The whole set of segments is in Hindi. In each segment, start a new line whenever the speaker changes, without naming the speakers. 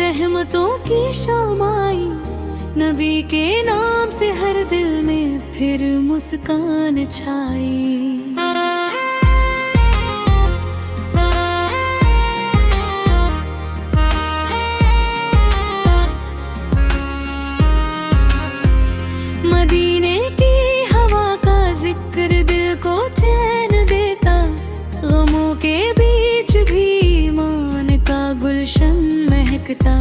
रहमतों की शाम आई। नबी के नाम से हर दिल में फिर मुस्कान छाई। मदीने की हवा का जिक्र दिल को चैन देता, गमों के बीच भी ईमान का गुलशन महकता।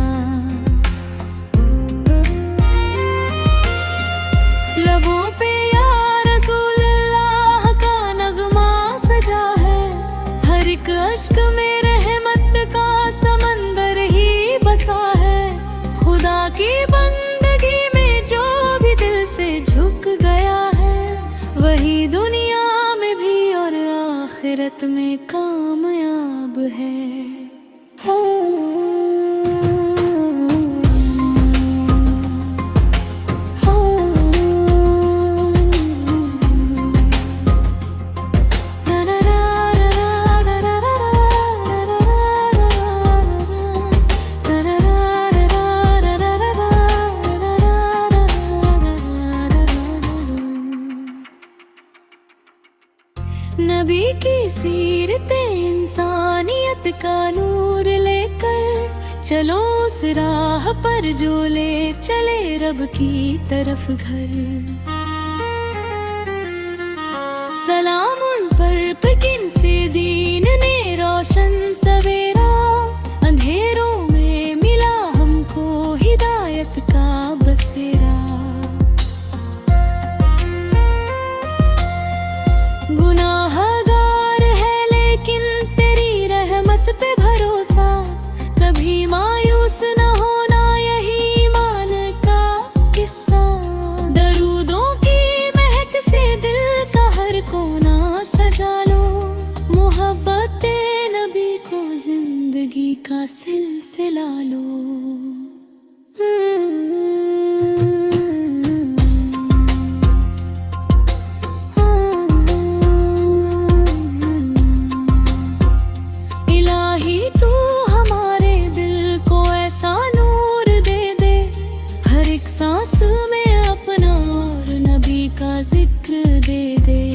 लबों पे या रसूल अल्लाह का नगमा सजा है, हर एक अश्क में रहमत का समंदर ही बसा है। खुदा की बंदगी में जो भी दिल से झुक गया है, वही दुनिया में भी और आखिरत में कामयाब है। नबी की सीरते इंसानियत का नूर लेकर चलो उस राह पर जो ले चले रब की तरफ घर। सलाम उन पर किन से दीन ने रोशन सवेरा, अंधेरों में मिला हमको हिदायत का बसेरा। गुनाहगार है लेकिन तेरी रहमत पे भरोसा, कभी मायूस न होना यही ईमान का किस्सा। दरूदों की महक से दिल का हर कोना सजा लो, मोहब्बत नबी को जिंदगी का सिलसिला लो। इलाही तू हमारे दिल को ऐसा नूर दे दे, हर एक सांस में अपना और नबी का जिक्र दे दे।